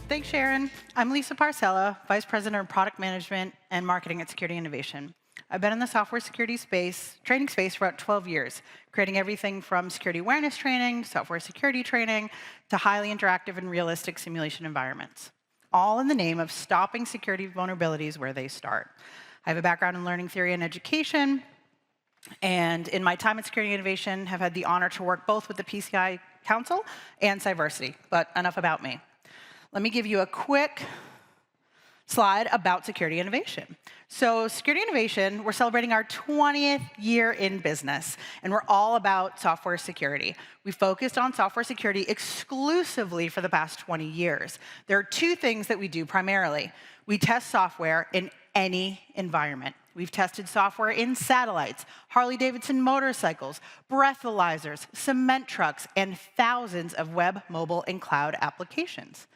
Thanks, Sharon. I'm Lisa Parcella, Vice President of Product Management and Marketing at Security Innovation. I've been in the software security training space for about 12 years, creating everything from security awareness training, software security training, to highly interactive and realistic simulation environments, all in the name of stopping security vulnerabilities where they start. I have a background in learning theory and education, and in my time at Security Innovation, have had the honor to work both with the PCI Council and Cyversity, but enough about me. Let me give you a quick slide about Security Innovation. So Security Innovation, we're celebrating our 20th year in business, and we're all about software security. We focused on software security exclusively for the past 20 years. There are two things that we do primarily. We test software in any environment. We've tested software in satellites, Harley-Davidson motorcycles, breathalyzers, cement trucks, and thousands of web, mobile, and cloud applications.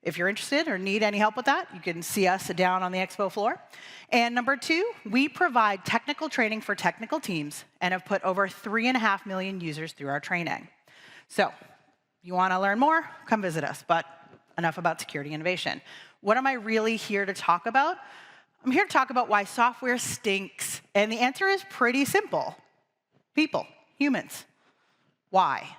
If you're interested or need any help with that, you can see us down on the expo floor. And number two, we provide technical training for technical teams and have put over 3.5 million users through our training. So, you want to learn more? Come visit us, but enough about Security Innovation. What am I really here to talk about? I'm here to talk about why software stinks, and the answer is pretty simple. People, humans. Why?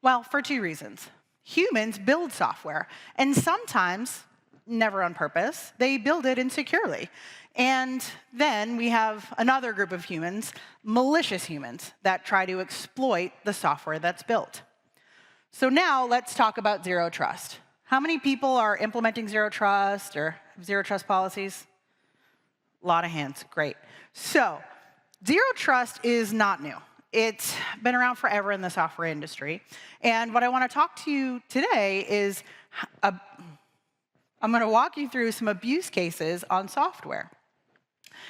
Well, for two reasons. Humans build software, and sometimes, never on purpose, they build it insecurely. And then we have another group of humans, malicious humans, that try to exploit the software that's built. So now let's talk about zero trust. How many people are implementing zero trust or zero trust policies? A lot of hands, great. So zero trust is not new. It's been around forever in the software industry. And what I want to talk to you today is, I'm going to walk you through some abuse cases on software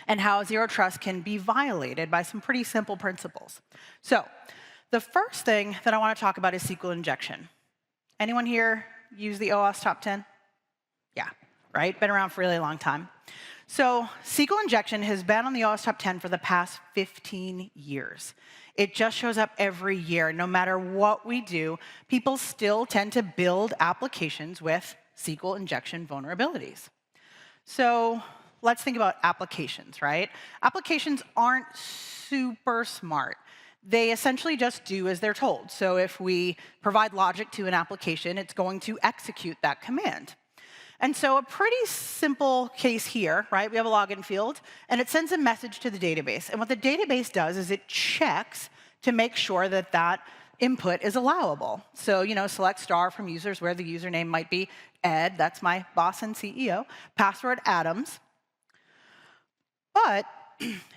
and how zero trust can be violated by some pretty simple principles. So the first thing that I want to talk about is SQL injection. Anyone here use the OWASP top 10? Yeah, right? Been around for a really long time. So SQL injection has been on the OWASP top 10 for the past 15 years. It just shows up every year. No matter what we do, people still tend to build applications with SQL injection vulnerabilities. So let's think about applications, right? Applications aren't super smart. They essentially just do as they're told. So if we provide logic to an application, it's going to execute that command. And so a pretty simple case here, right? We have a login field, and it sends a message to the database. And what the database does is it checks to make sure that that input is allowable. So, select star from users where the username might be Ed, that's my boss and CEO, password Adams. But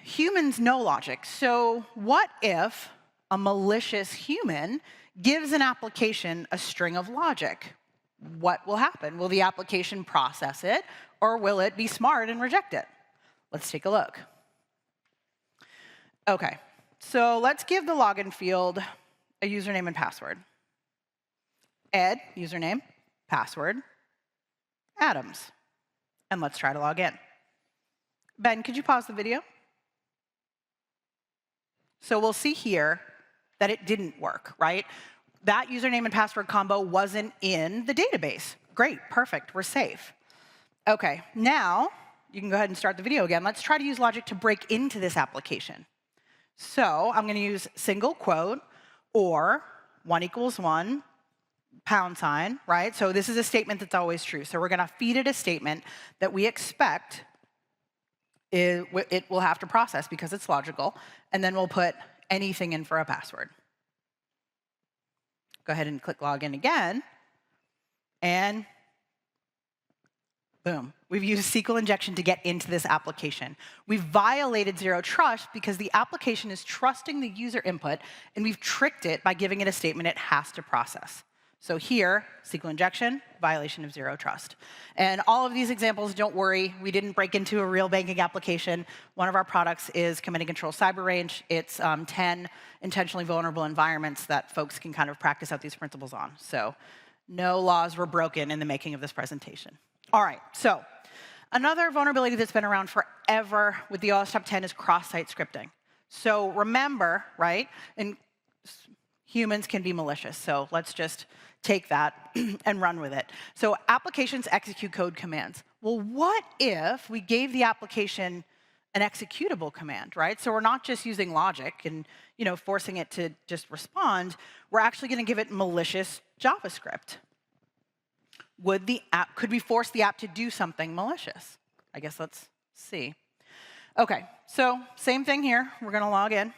humans know logic. So what if a malicious human gives an application a string of logic? What will happen? Will the application process it, or will it be smart and reject it? Let's take a look. OK, so let's give the login field a username and password. Ed, username, password, Adams. And let's try to log in. Ben, could you pause the video? So we'll see here that it didn't work, right? That username and password combo wasn't in the database. Great, perfect, we're safe. OK, now you can go ahead and start the video again. Let's try to use logic to break into this application. So I'm going to use single quote or 1 = 1, pound sign, right? So this is a statement that's always true. So we're going to feed it a statement that we expect it will have to process because it's logical. And then we'll put anything in for a password. Go ahead and click login again, and boom. We've used SQL injection to get into this application. We've violated zero trust because the application is trusting the user input, and we've tricked it by giving it a statement it has to process. So here, SQL injection, violation of zero trust. And all of these examples, don't worry, we didn't break into a real banking application. One of our products is Command and Control Cyber Range. It's 10 intentionally vulnerable environments that folks can kind of practice out these principles on. So no laws were broken in the making of this presentation. All right, so another vulnerability that's been around forever with the OWASP top 10 is cross-site scripting. So remember, right, and humans can be malicious. So let's just take that and run with it. So applications execute code commands. Well, what if we gave the application an executable command, right? So we're not just using logic and forcing it to just respond. We're actually going to give it malicious JavaScript. Could we force the app to do something malicious? I guess let's see. OK, so same thing here. We're going to log in.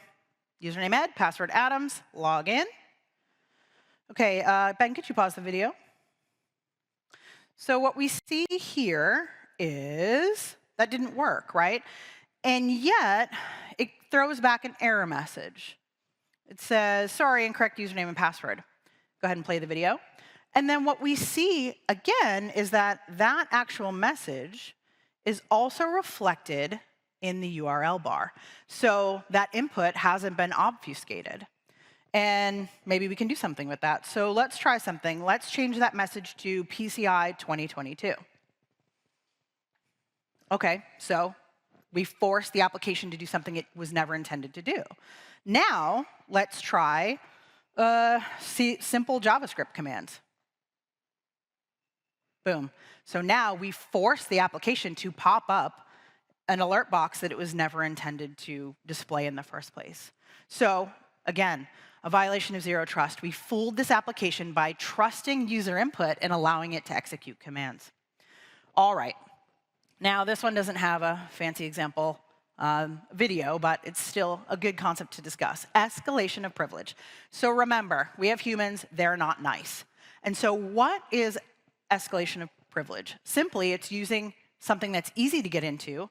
Username Ed, password Adams, log in. OK, Ben, could you pause the video? So what we see here is that didn't work, right? And yet, it throws back an error message. It says, sorry, incorrect username and password. Go ahead and play the video. And then what we see, again, is that that actual message is also reflected in the URL bar. So that input hasn't been obfuscated. And maybe we can do something with that. So let's try something. Let's change that message to PCI 2022. OK, so we forced the application to do something it was never intended to do. Now, let's try simple JavaScript commands. Boom. So now we force the application to pop up an alert box that it was never intended to display in the first place. So again, a violation of zero trust. We fooled this application by trusting user input and allowing it to execute commands. All right. Now, this one doesn't have a fancy example video, but it's still a good concept to discuss. Escalation of privilege. So remember, we have humans. They're not nice. And so what is escalation of privilege? Simply, it's using something that's easy to get into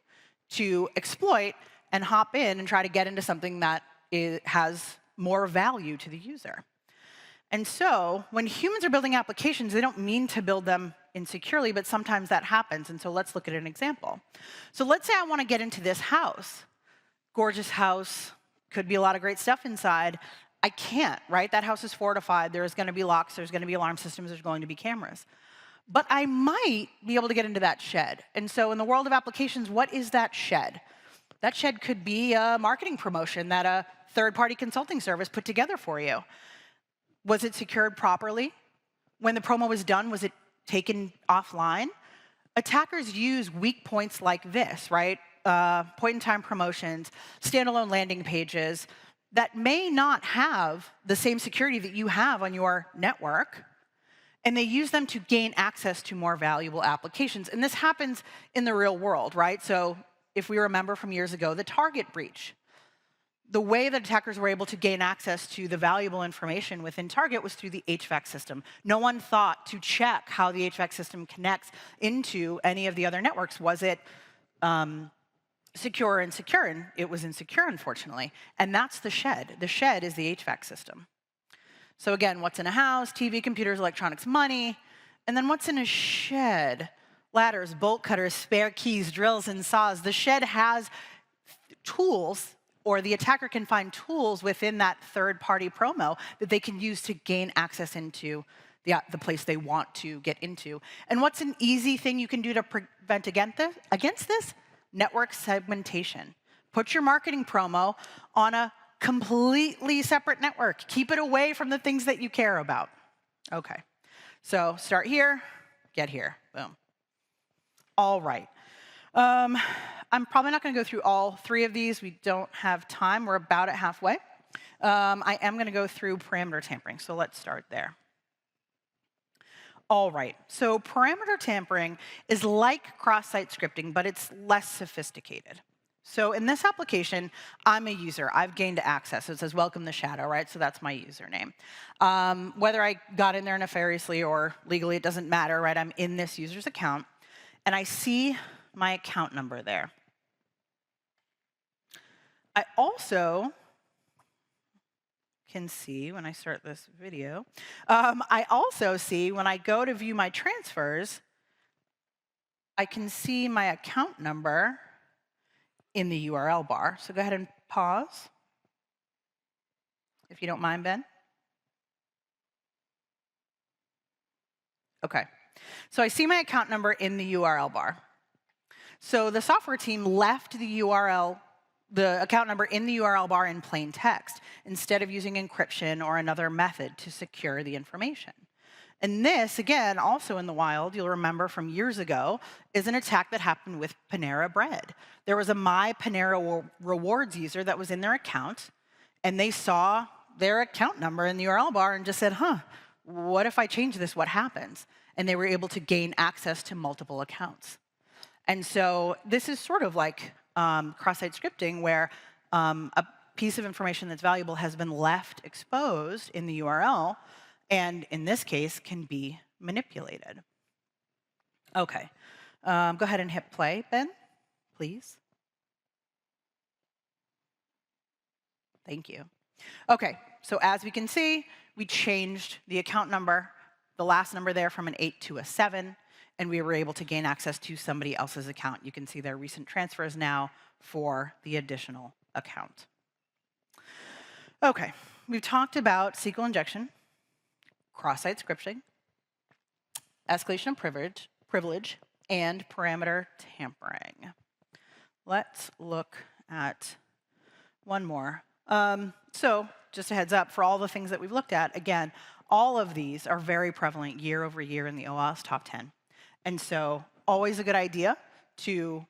to exploit and hop in and try to get into something that has more value to the user. And so when humans are building applications, they don't mean to build them insecurely, but sometimes that happens. And so let's look at an example. So let's say I want to get into this house. Gorgeous house, could be a lot of great stuff inside. I can't, right? That house is fortified. There's going to be locks. There's going to be alarm systems. There's going to be cameras. But I might be able to get into that shed. And so in the world of applications, what is that shed? That shed could be a marketing promotion that a third-party consulting service put together for you. Was it secured properly? When the promo was done, was it taken offline? Attackers use weak points like this, right? Point-in-time promotions, standalone landing pages that may not have the same security that you have on your network. And they use them to gain access to more valuable applications. And this happens in the real world, right? So if we remember from years ago, the Target breach. The way that attackers were able to gain access to the valuable information within Target was through the HVAC system. No one thought to check how the HVAC system connects into any of the other networks. Was it secure or insecure? And it was insecure, unfortunately. And that's the shed. The shed is the HVAC system. So again, what's in a house? TV, computers, electronics, money. And then what's in a shed? Ladders, bolt cutters, spare keys, drills, and saws. The shed has tools, or the attacker can find tools within that third-party promo that they can use to gain access into the place they want to get into. And what's an easy thing you can do to prevent against this? Network segmentation. Put your marketing promo on a completely separate network. Keep it away from the things that you care about. OK, so start here, get here, boom. All right. I'm probably not going to go through all three of these. We don't have time. We're about at halfway. I am going to go through parameter tampering, so let's start there. All right, so parameter tampering is like cross-site scripting, but it's less sophisticated. So in this application, I'm a user. I've gained access. So it says, welcome the shadow, right? So that's my username. Whether I got in there nefariously or legally, it doesn't matter, right? I'm in this user's account, and I see my account number there. I also can see when I start this video, I also see when I go to view my transfers, I can see my account number in the URL bar. So go ahead and pause, if you don't mind, Ben. OK, so I see my account number in the URL bar. So the software team left the URL the account number in the URL bar in plain text, instead of using encryption or another method to secure the information. And this, again, also in the wild, you'll remember from years ago, is an attack that happened with Panera Bread. There was a My Panera Rewards user that was in their account, and they saw their account number in the URL bar and just said, what if I change this? What happens? And they were able to gain access to multiple accounts. And so this is sort of like cross-site scripting, where a piece of information that's valuable has been left exposed in the URL, and in this case, can be manipulated. OK, go ahead and hit play, Ben, please. Thank you. OK, so as we can see, we changed the account number, the last number there, from an 8 to a 7. And we were able to gain access to somebody else's account. You can see their recent transfers now for the additional account. OK, we've talked about SQL injection, cross-site scripting, escalation of privilege, and parameter tampering. Let's look at one more. So just a heads up, for all the things that we've looked at, again, all of these are very prevalent year over year in the OWASP top 10. And so always a good idea to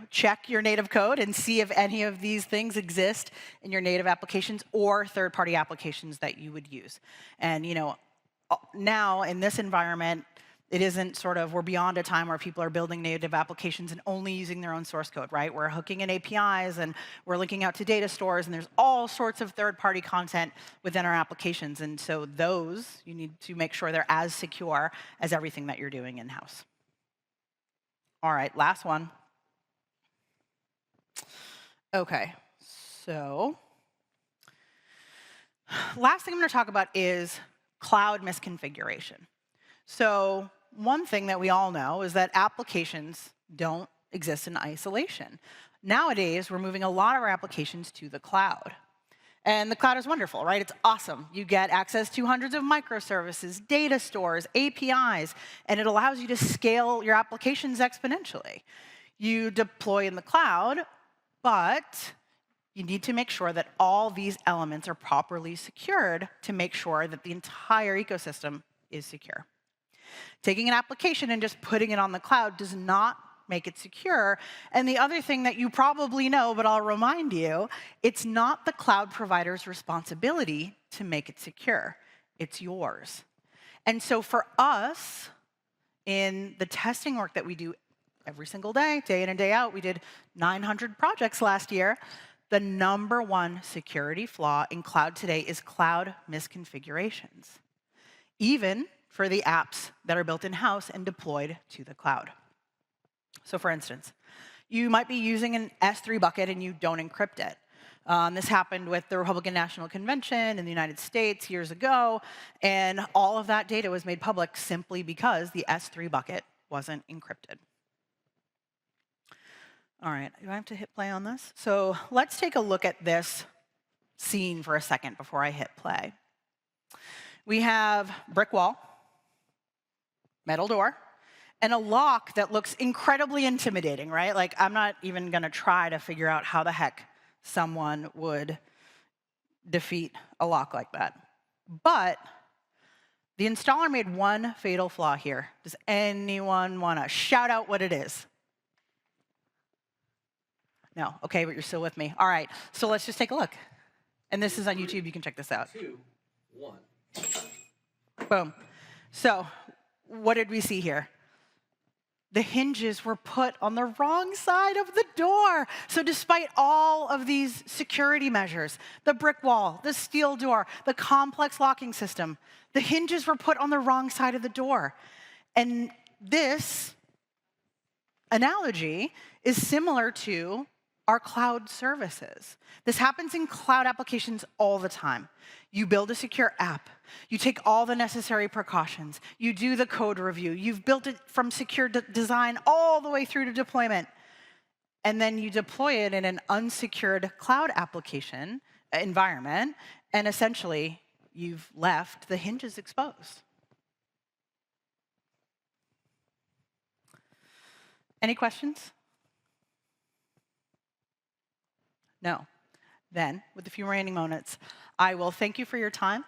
check your native code and see if any of these things exist in your native applications or third-party applications that you would use. And now in this environment, it isn't sort of, we're beyond a time where people are building native applications and only using their own source code, right? We're hooking in APIs and we're linking out to data stores, and there's all sorts of third-party content within our applications. And so those, you need to make sure they're as secure as everything that you're doing in-house. All right, last one. OK, so last thing I'm going to talk about is cloud misconfiguration. So one thing that we all know is that applications don't exist in isolation. Nowadays, we're moving a lot of our applications to the cloud. And the cloud is wonderful, right? It's awesome. You get access to hundreds of microservices, data stores, APIs, and it allows you to scale your applications exponentially. You deploy in the cloud, but you need to make sure that all these elements are properly secured to make sure that the entire ecosystem is secure. Taking an application and just putting it on the cloud does not make it secure. And the other thing that you probably know, but I'll remind you, it's not the cloud provider's responsibility to make it secure. It's yours. And so for us, in the testing work that we do every single day, day in and day out, we did 900 projects last year. The #1 security flaw in cloud today is cloud misconfigurations, even for the apps that are built in-house and deployed to the cloud. So for instance, you might be using an S3 bucket and you don't encrypt it. This happened with the Republican National Convention in the United States years ago, and all of that data was made public simply because the S3 bucket wasn't encrypted. All right, do I have to hit play on this? So let's take a look at this scene for a second before I hit play. We have brick wall, metal door, and a lock that looks incredibly intimidating, right? Like, I'm not even going to try to figure out how the heck someone would defeat a lock like that. But the installer made one fatal flaw here. Does anyone want to shout out what it is? No? OK, but you're still with me. All right, so let's just take a look. And this is on YouTube. You can check this out. 2, 1. Boom. So what did we see here? The hinges were put on the wrong side of the door. So despite all of these security measures, the brick wall, the steel door, the complex locking system, the hinges were put on the wrong side of the door. And this analogy is similar to our cloud services. This happens in cloud applications all the time. You build a secure app. You take all the necessary precautions. You do the code review. You've built it from secure design all the way through to deployment. And then you deploy it in an unsecured cloud application environment, and essentially, you've left the hinges exposed. Any questions? No. Then, with a few remaining moments, I will thank you for your time.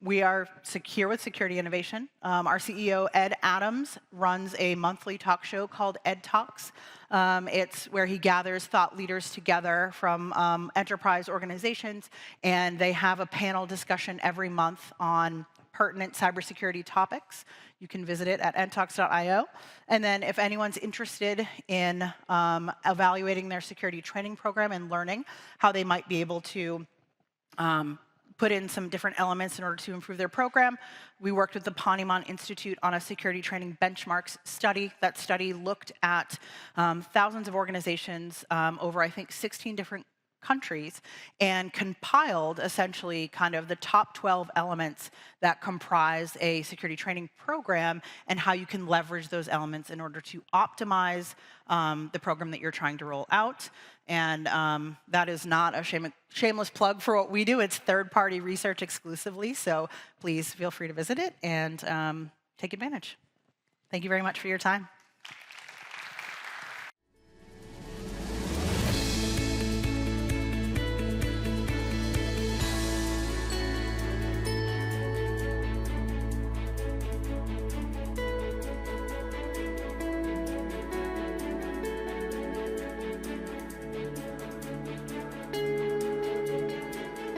We are secure with security innovation. Our CEO, Ed Adams, runs a monthly talk show called Ed Talks. It's where he gathers thought leaders together from enterprise organizations, and they have a panel discussion every month on pertinent cybersecurity topics. You can visit it at edtalks.io. And then if anyone's interested in evaluating their security training program and learning how they might be able to put in some different elements in order to improve their program, we worked with the Ponemon Institute on a security training benchmarks study. That study looked at thousands of organizations over, I think, 16 different countries, and compiled essentially kind of the top 12 elements that comprise a security training program and how you can leverage those elements in order to optimize the program that you're trying to roll out. And that is not a shameless plug for what we do. It's third-party research exclusively, so please feel free to visit it and take advantage. Thank you very much for your time.